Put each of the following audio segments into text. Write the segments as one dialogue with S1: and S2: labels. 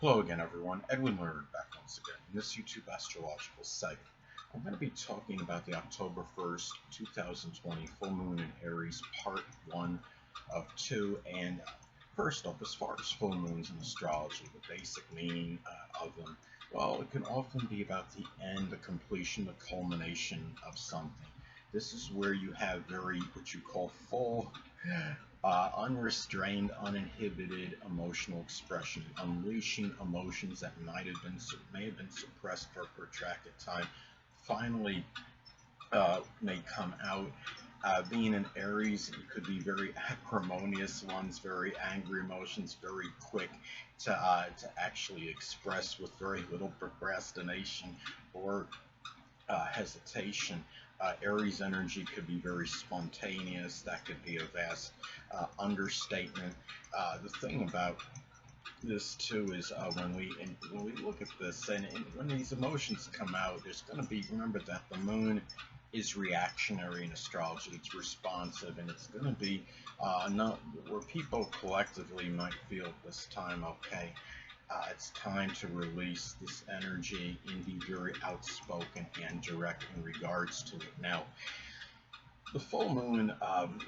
S1: Hello again, everyone. Edwin Learnard back once again in this YouTube astrological segment. I'm going to be talking about the October 1st, 2020 full moon in Aries, part 1 of 2. And first off, as far as full moons in astrology, the basic meaning of them, well, it can often be about the end, the completion, the culmination of something. This is where you have very, what you call full unrestrained, uninhibited emotional expression, unleashing emotions that may have been suppressed for a protracted time, finally may come out. Being an Aries, it could be very acrimonious ones, very angry emotions, very quick to actually express with very little procrastination or hesitation. Aries energy could be very spontaneous. That could be a vast understatement. The thing about this too is when we look at this and when these emotions come out, there's going to be, remember that the moon is reactionary in astrology. It's responsive, and it's going to be not where people collectively might feel at this time. Okay, it's time to release this energy and be very outspoken and direct in regards to it. Now, the full moon,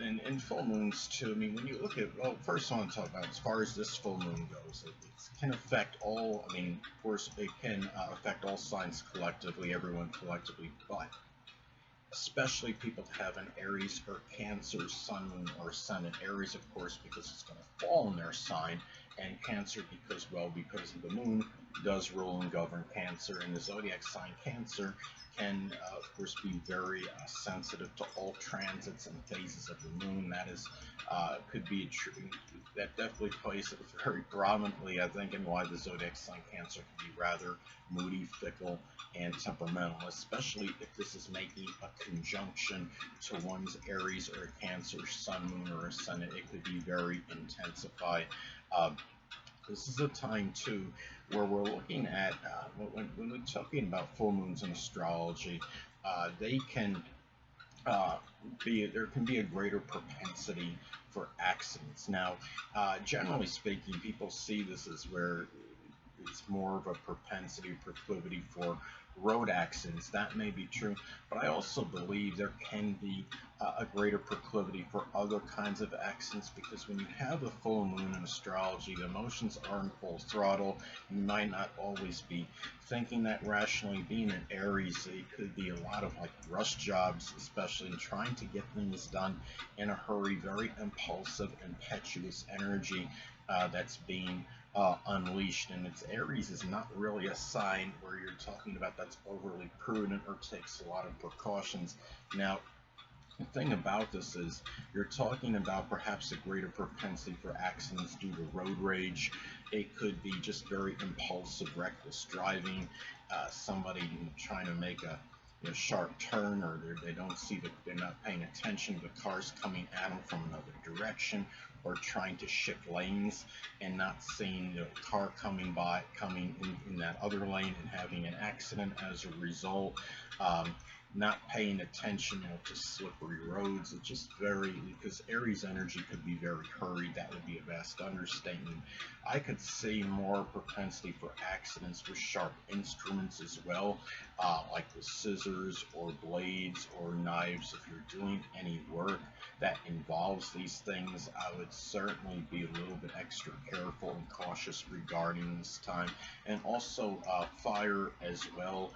S1: and full moons too. I mean, when you look at, well, first I want to talk about as far as this full moon goes, it can affect all. I mean, of course, it can affect all signs collectively, everyone collectively, but especially people that have an Aries or Cancer sun, moon, or ascendant. Aries, of course, because it's going to fall in their sign, and Cancer because, well, because of the moon does rule and govern Cancer, and the zodiac sign Cancer can, of course, be very sensitive to all transits and phases of the moon. That is, could be that definitely plays it very prominently, I think, in why the zodiac sign Cancer can be rather moody, fickle, and temperamental, especially if this is making a conjunction to one's Aries or Cancer sun, moon, or ascendant. It could be very intensified. This is a time too where we're looking at when we're talking about full moons in astrology, they can there can be a greater propensity for accidents. Now, generally speaking, people see this as where it's more of a propensity, proclivity for road accidents. That may be true, but I also believe there can be a greater proclivity for other kinds of accidents, because when you have a full moon in astrology, the emotions are in full throttle. You might not always be thinking that rationally. Being an Aries, it could be a lot of like rush jobs, especially in trying to get things done in a hurry, very impulsive, impetuous energy that's being unleashed. And it's Aries is not really a sign where you're talking about that's overly prudent or takes a lot of precautions. Now, the thing about this is you're talking about perhaps a greater propensity for accidents due to road rage. It could be just very impulsive, reckless driving. Somebody trying to make a sharp turn, or they don't see that they're not paying attention. The car's coming at them from another direction, or trying to shift lanes and not seeing the car coming in that other lane and having an accident as a result. Not paying attention to slippery roads. It's just very, because Aries energy could be very hurried. That would be a vast understatement. I could see more propensity for accidents with sharp instruments as well, like with scissors or blades or knives. If you're doing any work that involves these things, I would certainly be a little bit extra careful and cautious regarding this time. And also fire as well.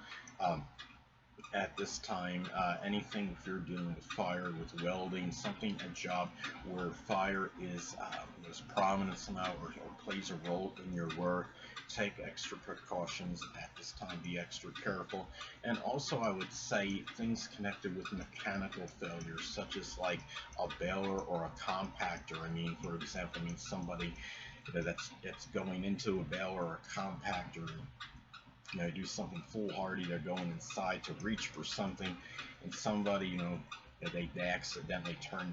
S1: At this time, anything if you're dealing with fire, with welding, something, a job where fire is prominent somehow, or plays a role in your work, take extra precautions at this time. Be extra careful. And also, I would say things connected with mechanical failures, such as like a baler or a compactor. I mean, for example, somebody that's going into a baler or a compactor, do something foolhardy. They're going inside to reach for something, and somebody, they accidentally turn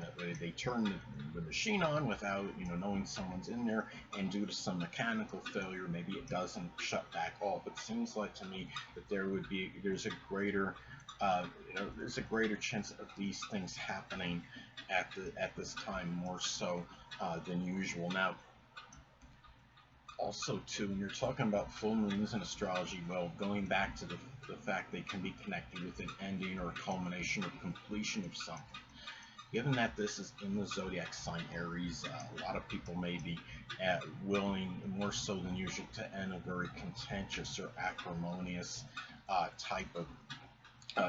S1: the machine on without knowing someone's in there, and due to some mechanical failure, maybe it doesn't shut back off. It seems like to me that there's a greater chance of these things happening at this time, more so than usual. Now, Also, too, when you're talking about full moons in astrology, well, going back to the fact they can be connected with an ending or a culmination or completion of something. Given that this is in the zodiac sign Aries, a lot of people may be willing, more so than usual, to end a very contentious or acrimonious uh, type of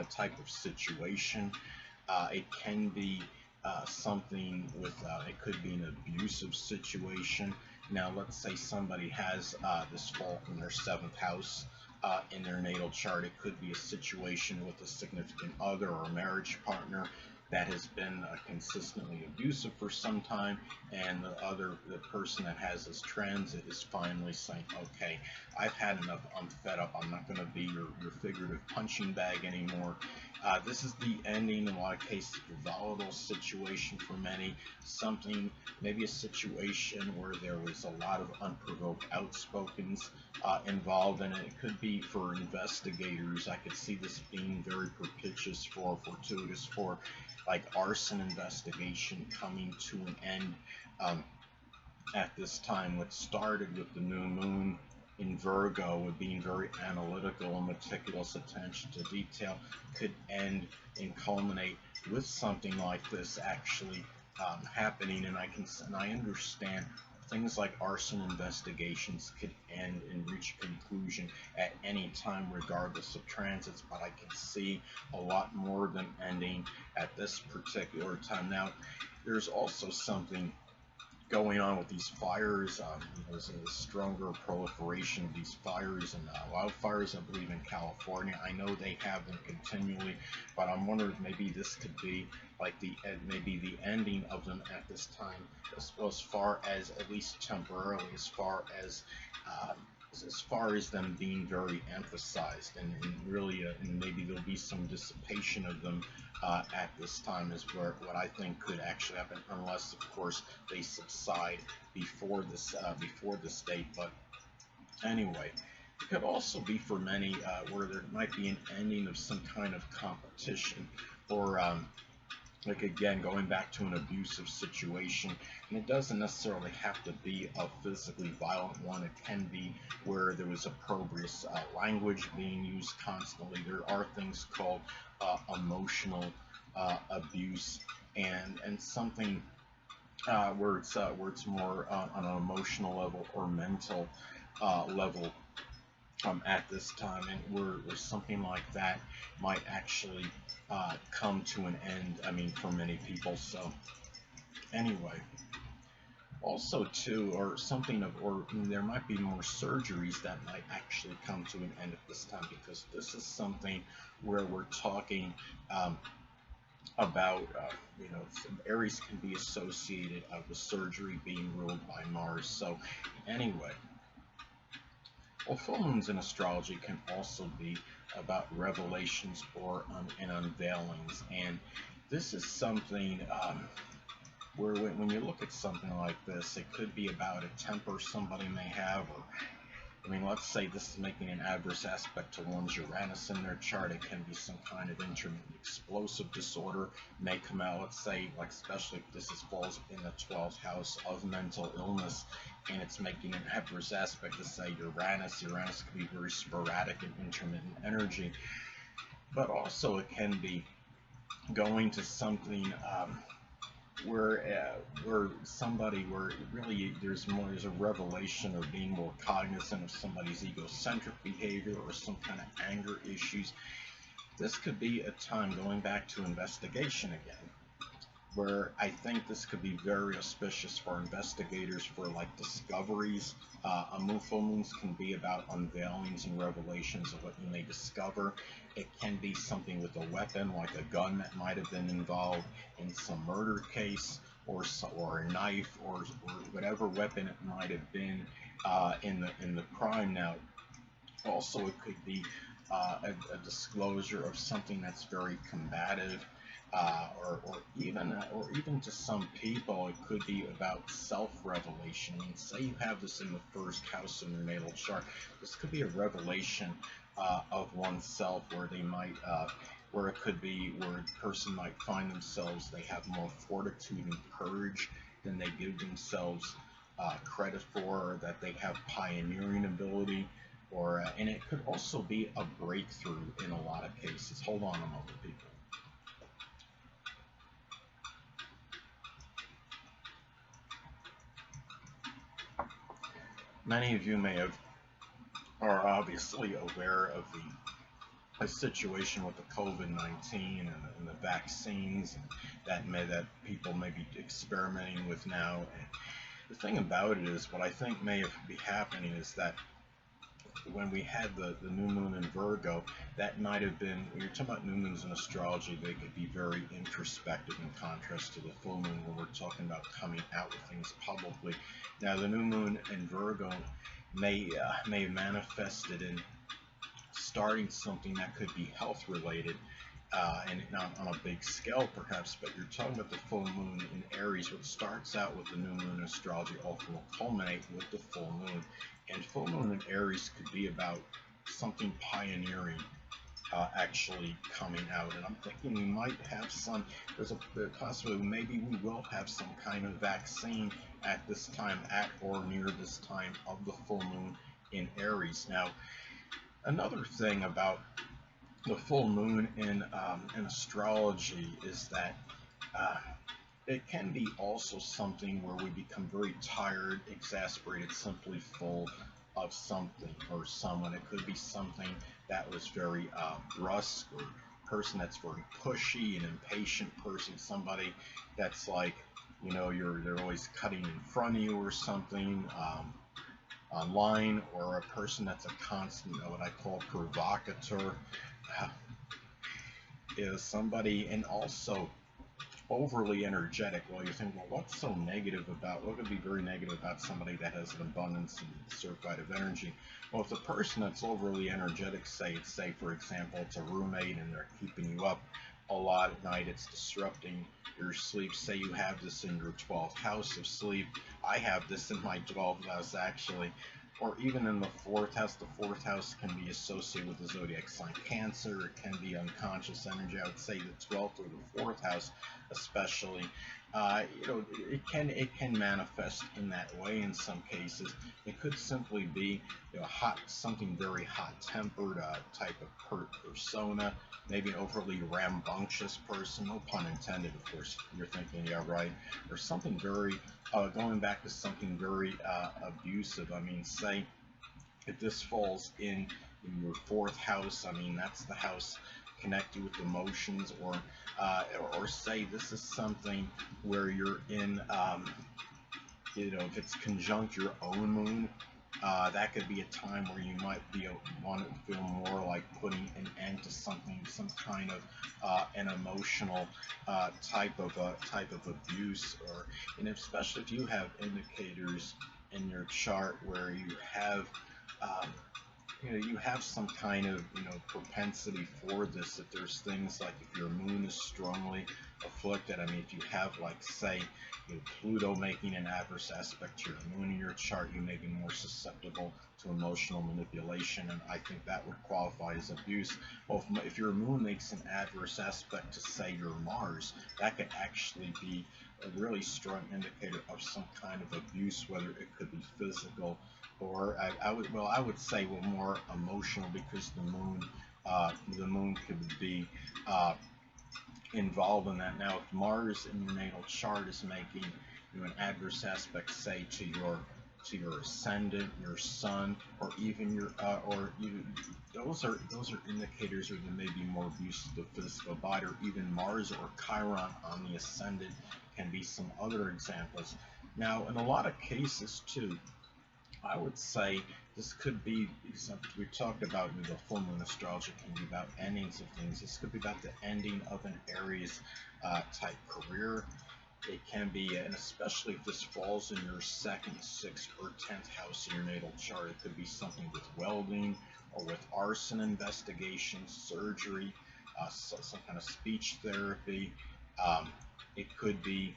S1: type of situation. It can be something with, it could be an abusive situation. Now, let's say somebody has this fault in their seventh house in their natal chart. It could be a situation with a significant other or a marriage partner that has been consistently abusive for some time, and the person that has this transit is finally saying, okay, I've had enough, I'm fed up, I'm not going to be your figurative punching bag anymore. This is the ending, in a lot of cases, a volatile situation for many, something, maybe a situation where there was a lot of unprovoked outspokens involved in it. It could be for investigators. I could see this being very propitious for, fortuitous for, like arson investigation coming to an end um, at this time. What started with the new moon in Virgo with being very analytical and meticulous attention to detail could end and culminate with something like this actually happening. And I understand things like arson investigations could end and reach a conclusion at any time regardless of transits, but I can see a lot more of them ending at this particular time. Now, there's also something going on with these fires. There's a stronger proliferation of these fires and wildfires, I believe, in California. I know they have them continually, but I'm wondering if maybe this could be like maybe the ending of them at this time, as far as, at least temporarily, um, as far as them being very emphasized, and really, and maybe there'll be some dissipation of them at this time, is where what I think could actually happen, unless of course they subside before this date. But anyway, it could also be for many where there might be an ending of some kind of competition, or like, again, going back to an abusive situation. And it doesn't necessarily have to be a physically violent one. It can be where there was opprobrious language being used constantly. There are things called emotional abuse, and something where it's more on an emotional level or mental level at this time, and where something like that might actually come to an end, I mean, for many people. So anyway, also too, or something of, or there might be more surgeries that might actually come to an end at this time, because this is something where we're talking about, Aries can be associated with surgery being ruled by Mars. So anyway, well, full moons in astrology can also be about revelations or and unveilings, and this is something where when you look at something like this, it could be about a temper somebody may have, or, I mean, let's say this is making an adverse aspect to one's Uranus in their chart. It can be some kind of intermittent explosive disorder may come out. Let's say, like, especially if this falls in the 12th house of mental illness, and it's making an adverse aspect to, say, Uranus. Uranus can be very sporadic and intermittent energy, but also it can be going to something where somebody, where really there's a revelation, or being more cognizant of somebody's egocentric behavior or some kind of anger issues. This could be a time, going back to investigation again, where I think this could be very auspicious for investigators for, like, discoveries. Full moons can be about unveilings and revelations of what you may discover. It can be something with a weapon, like a gun that might have been involved in some murder case, or a knife, or whatever weapon it might have been in the crime. Now, also, it could be a disclosure of something that's very combative, or even to some people, it could be about self-revelation. I mean, say you have this in the first house in your natal chart. This could be a revelation of oneself, where they might, where it could be where a person might find themselves, they have more fortitude and courage than they give themselves credit for, that they have pioneering ability, or and it could also be a breakthrough in a lot of cases. Hold on a moment, people. Many of you are obviously aware of the situation with the COVID-19 and the vaccines that people may be experimenting with now. And the thing about it is, what I think may be happening is that when we had the new moon in Virgo, that might have been, when you're talking about new moons in astrology, they could be very introspective in contrast to the full moon, when we're talking about coming out with things publicly. Now, the new moon in Virgo may manifest it in starting something that could be health related, and not on a big scale perhaps, but you're talking about the full moon in Aries. What starts out with the new moon in astrology often will culminate with the full moon. And full moon in Aries could be about something pioneering actually coming out. And I'm thinking we might have there's a possibility maybe we will have some kind of vaccine at this time, at or near this time of the full moon in Aries. Now, another thing about the full moon in astrology is that it can be also something where we become very tired, exasperated, simply full of something or someone. It could be something that was very brusque, or person that's very pushy, an impatient person, somebody that's like, they're always cutting in front of you or something. Online, or a person that's a constant, what I call provocateur, is somebody, and also overly energetic. Well, you think, well, what could be very negative about somebody that has an abundance and surfeit of energy? Well, if the person that's overly energetic, say for example, it's a roommate and they're keeping you up a lot at night, it's disrupting your sleep. Say you have this in your 12th house of sleep. I have this in my 12th house actually, or even in the 4th house. The 4th house can be associated with the zodiac sign Cancer. It can be unconscious energy. I would say the 12th or the 4th house especially. It can manifest in that way in some cases. It could simply be something very hot-tempered type of persona, maybe an overly rambunctious person, no pun intended, of course. You're thinking, yeah, right, or something very going back to something very abusive. I mean, say if this falls in your 4th house, I mean, that's the house connected with emotions, or say this is something where you're in, if it's conjunct your own moon, that could be a time where you might want to feel more like putting an end to something, some kind of an emotional type of abuse, and especially if you have indicators in your chart where you have some kind of propensity for this. If there's things like, if your moon is strongly afflicted, I mean, if you have, like, say, Pluto making an adverse aspect to your moon in your chart, you may be more susceptible to emotional manipulation, and I think that would qualify as abuse. Well, if your moon makes an adverse aspect to, say, your Mars, that could actually be a really strong indicator of some kind of abuse, whether it could be physical, or I would say more emotional, because the moon could be involved in that. Now, if Mars in your natal chart is making an adverse aspect, say, to your ascendant, your sun, or even those are indicators where there may be more abuse of the physical body, or even Mars or Chiron on the ascendant can be some other examples. Now, in a lot of cases too, I would say this could be, we talked about the full moon astrology can be about endings of things. This could be about the ending of an Aries type career. It can be, and especially if this falls in your 2nd, 6th, or 10th house in your natal chart, it could be something with welding or with arson investigations, surgery, some kind of speech therapy. It could be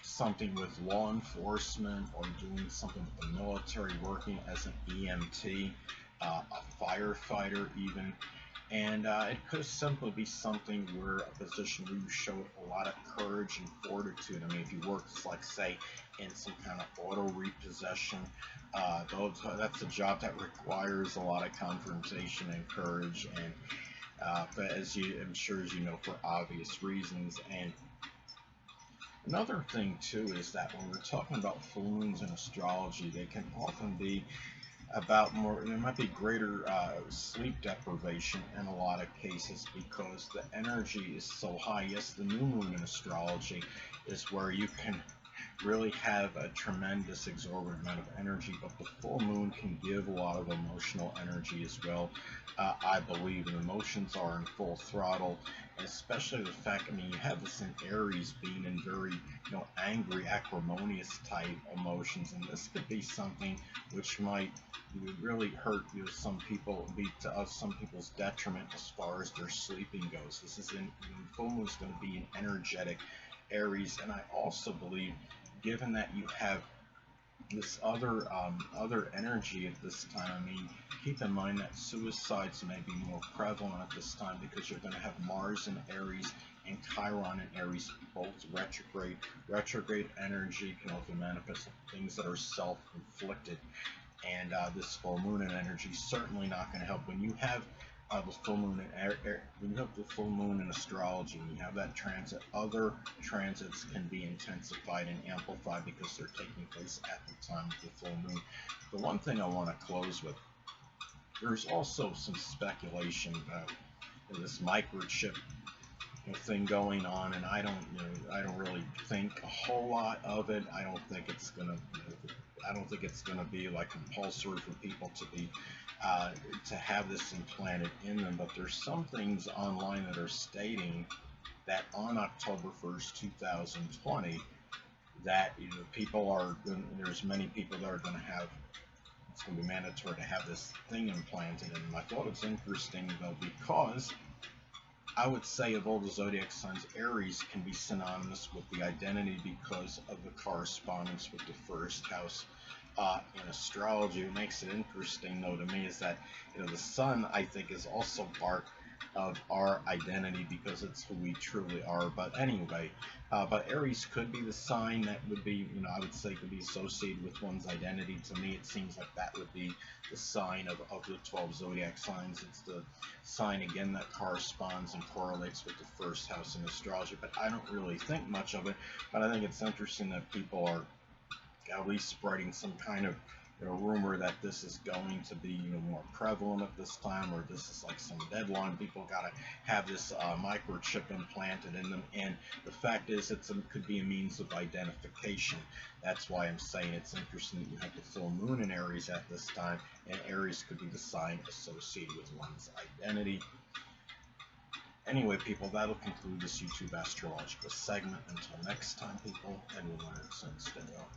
S1: something with law enforcement, or doing something with the military, working as an EMT, a firefighter even. And it could simply be something where a position where you showed a lot of courage and fortitude. I mean, if you worked, like, say, in some kind of auto repossession, that's a job that requires a lot of confrontation and courage. And but I'm sure as you know, for obvious reasons. And another thing too is that when we're talking about full moons in astrology, they can often be about more, there might be greater sleep deprivation in a lot of cases because the energy is so high. Yes, the new moon in astrology is where you can really have a tremendous exorbitant amount of energy, but the full moon can give a lot of emotional energy as well. I believe, and emotions are in full throttle, and especially the fact, I mean, you have this in Aries being in very, angry, acrimonious type emotions, and this could be something which might really hurt, some people, be to us some people's detriment as far as their sleeping goes. This is in full moon is going to be an energetic Aries, and I also believe, given that you have this other energy at this time, I mean, keep in mind that suicides may be more prevalent at this time because you're going to have Mars in Aries and Chiron in Aries, both retrograde. Retrograde energy can often manifest things that are self-inflicted, and this full moon in energy is certainly not going to help. When you have the full moon when you have the full moon in astrology and you have that transit, other transits can be intensified and amplified because they're taking place at the time of the full moon. The one thing I want to close with, there's also some speculation about this microchip thing going on, and I don't really think a whole lot of it. I don't think it's gonna I don't think it's gonna be like compulsory for people to have this implanted in them. But there's some things online that are stating that on October 1st, 2020, that there's many people that are going to have, it's going to be mandatory to have this thing implanted in them. I thought it's interesting though because I would say of all the zodiac signs, Aries can be synonymous with the identity because of the correspondence with the first house in astrology. What makes it interesting, though, to me is that the sun, I think, is also part of our identity because it's who we truly are. But anyway, but Aries could be the sign that would be, I would say could be associated with one's identity. To me, it seems like that would be the sign of the 12 zodiac signs. It's the sign, again, that corresponds and correlates with the first house in astrology. But I don't really think much of it. But I think it's interesting that people are at least spreading some kind of rumor that this is going to be more prevalent at this time, or this is like some deadline. People got to have this microchip implanted in them, and the fact is it could be a means of identification. That's why I'm saying it's interesting that you have the full moon in Aries at this time, and Aries could be the sign associated with one's identity. Anyway, people, that'll conclude this YouTube astrological segment. Until next time, people, Edwin Learnard, stay well.